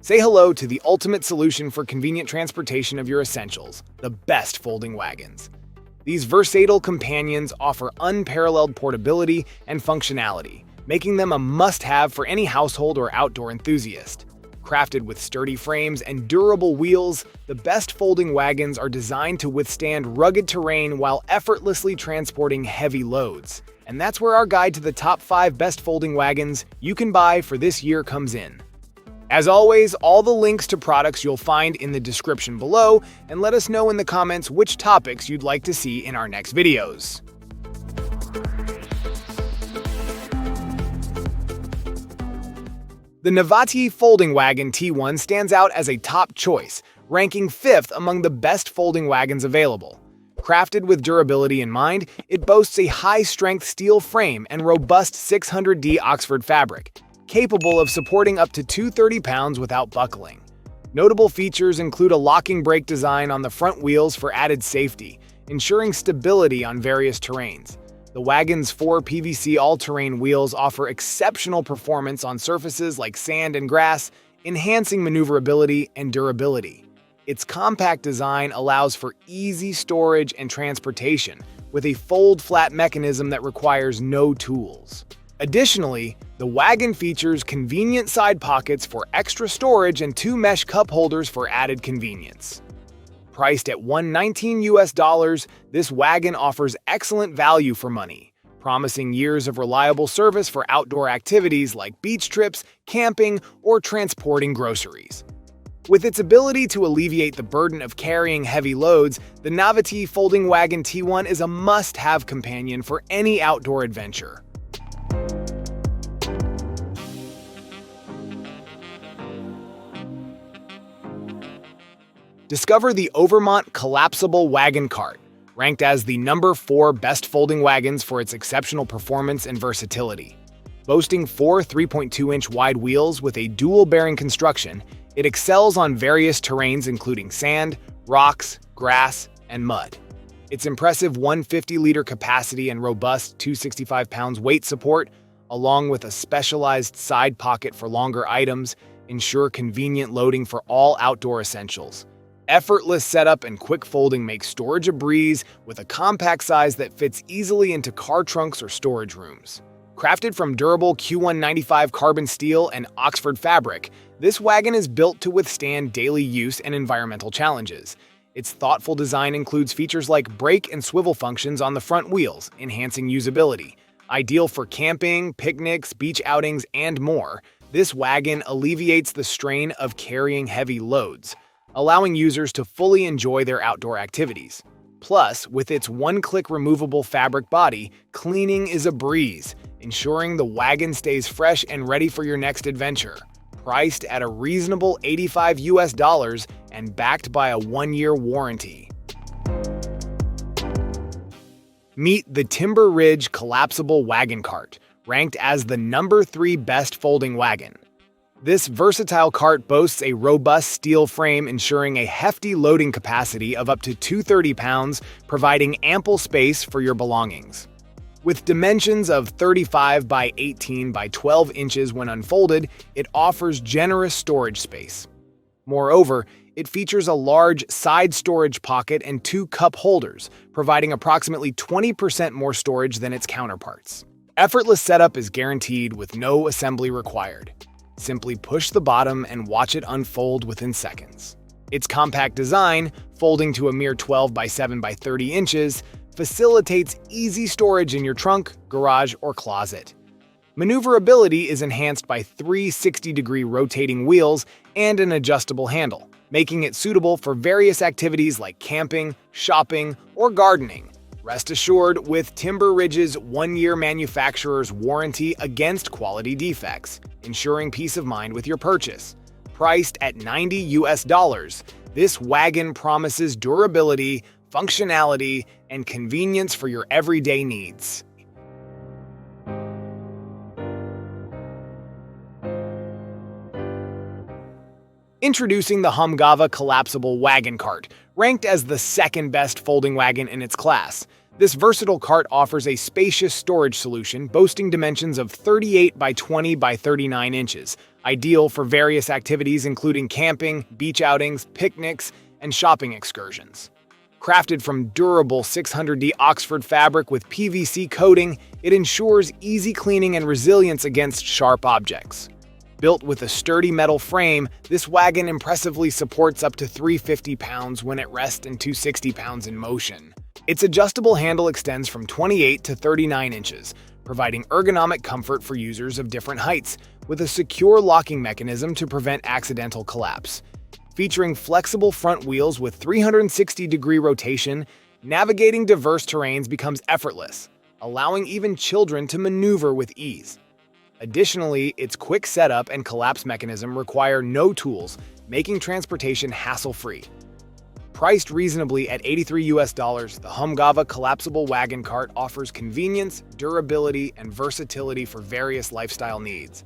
Say hello to the ultimate solution for convenient transportation of your essentials, the best folding wagons. These versatile companions offer unparalleled portability and functionality, making them a must-have for any household or outdoor enthusiast. Crafted with sturdy frames and durable wheels, the best folding wagons are designed to withstand rugged terrain while effortlessly transporting heavy loads. And that's where our guide to the top 5 best folding wagons you can buy for this year comes in. As always, all the links to products you'll find in the description below, and let us know in the comments which topics you'd like to see in our next videos. The Navati Folding Wagon T1 stands out as a top choice, ranking 5th among the best folding wagons available. Crafted with durability in mind, it boasts a high-strength steel frame and robust 600D Oxford fabric, capable of supporting up to 230 pounds without buckling. Notable features include a locking brake design on the front wheels for added safety, ensuring stability on various terrains. The wagon's 4 PVC all-terrain wheels offer exceptional performance on surfaces like sand and grass, enhancing maneuverability and durability. Its compact design allows for easy storage and transportation, with a fold-flat mechanism that requires no tools. Additionally, the wagon features convenient side pockets for extra storage and 2 mesh cup holders for added convenience. Priced at $119, this wagon offers excellent value for money, promising years of reliable service for outdoor activities like beach trips, camping, or transporting groceries. With its ability to alleviate the burden of carrying heavy loads, the Navati Folding Wagon T1 is a must-have companion for any outdoor adventure. Discover the Overmont Collapsible Wagon Cart, ranked as the number 4 best folding wagons for its exceptional performance and versatility. Boasting 4 3.2-inch wide wheels with a dual-bearing construction, it excels on various terrains including sand, rocks, grass, and mud. Its impressive 150-liter capacity and robust 265 pounds weight support, along with a specialized side pocket for longer items, ensure convenient loading for all outdoor essentials. Effortless setup and quick folding make storage a breeze with a compact size that fits easily into car trunks or storage rooms. Crafted from durable Q195 carbon steel and Oxford fabric, this wagon is built to withstand daily use and environmental challenges. Its thoughtful design includes features like brake and swivel functions on the front wheels, enhancing usability. Ideal for camping, picnics, beach outings, and more, this wagon alleviates the strain of carrying heavy loads, allowing users to fully enjoy their outdoor activities. Plus, with its one-click removable fabric body, cleaning is a breeze, ensuring the wagon stays fresh and ready for your next adventure. Priced at a reasonable $85 and backed by a 1-year warranty. Meet the Timber Ridge Collapsible Wagon Cart, ranked as the number 3 best folding wagon. This versatile cart boasts a robust steel frame ensuring a hefty loading capacity of up to 230 pounds, providing ample space for your belongings. With dimensions of 35 by 18 by 12 inches when unfolded, it offers generous storage space. Moreover, it features a large side storage pocket and 2 cup holders, providing approximately 20% more storage than its counterparts. Effortless setup is guaranteed with no assembly required. Simply push the bottom and watch it unfold within seconds. Its compact design, folding to a mere 12 by 7 by 30 inches, facilitates easy storage in your trunk, garage, or closet. Maneuverability is enhanced by 3 60-degree rotating wheels and an adjustable handle, making it suitable for various activities like camping, shopping, or gardening. Rest assured, with Timber Ridge's 1-year manufacturer's warranty against quality defects, ensuring peace of mind with your purchase. Priced at $90, this wagon promises durability, functionality, and convenience for your everyday needs. Introducing the Homgava Collapsible Wagon Cart, ranked as the 2nd best folding wagon in its class. This versatile cart offers a spacious storage solution boasting dimensions of 38 by 20 by 39 inches, ideal for various activities including camping, beach outings, picnics, and shopping excursions. Crafted from durable 600D Oxford fabric with PVC coating, it ensures easy cleaning and resilience against sharp objects. Built with a sturdy metal frame, this wagon impressively supports up to 350 pounds when at rest and 260 pounds in motion. Its adjustable handle extends from 28 to 39 inches, providing ergonomic comfort for users of different heights, with a secure locking mechanism to prevent accidental collapse. Featuring flexible front wheels with 360-degree rotation, navigating diverse terrains becomes effortless, allowing even children to maneuver with ease. Additionally, its quick setup and collapse mechanism require no tools, making transportation hassle-free. Priced reasonably at $83, the Homgava collapsible wagon cart offers convenience, durability, and versatility for various lifestyle needs.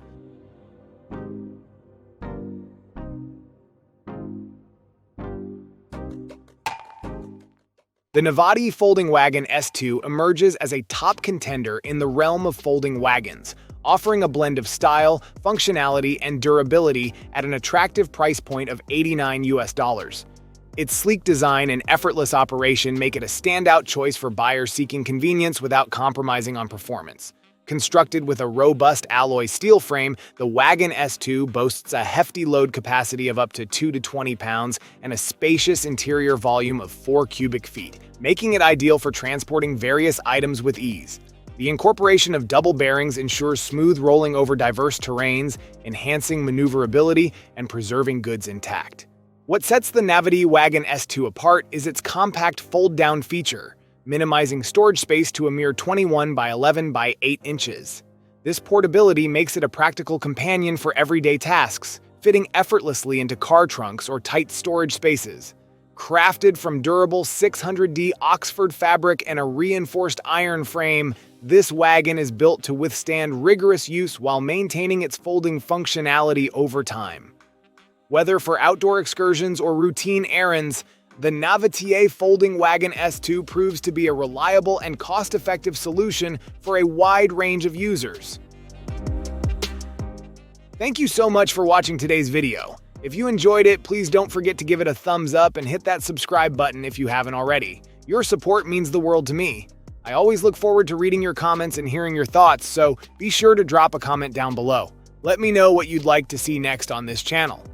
The Navati Folding Wagon S2 emerges as a top contender in the realm of folding wagons, offering a blend of style, functionality, and durability at an attractive price point of $89. Its sleek design and effortless operation make it a standout choice for buyers seeking convenience without compromising on performance. Constructed with a robust alloy steel frame, the Wagon S2 boasts a hefty load capacity of up to 2 to 20 pounds and a spacious interior volume of 4 cubic feet, making it ideal for transporting various items with ease. The incorporation of double bearings ensures smooth rolling over diverse terrains, enhancing maneuverability and preserving goods intact. What sets the Navati Wagon S2 apart is its compact fold-down feature, minimizing storage space to a mere 21 by 11 by 8 inches. This portability makes it a practical companion for everyday tasks, fitting effortlessly into car trunks or tight storage spaces. Crafted from durable 600D Oxford fabric and a reinforced iron frame, this wagon is built to withstand rigorous use while maintaining its folding functionality over time. Whether for outdoor excursions or routine errands, the Navatiee Folding Wagon S2 proves to be a reliable and cost-effective solution for a wide range of users. Thank you so much for watching today's video. If you enjoyed it, please don't forget to give it a thumbs up and hit that subscribe button if you haven't already. Your support means the world to me. I always look forward to reading your comments and hearing your thoughts, so be sure to drop a comment down below. Let me know what you'd like to see next on this channel.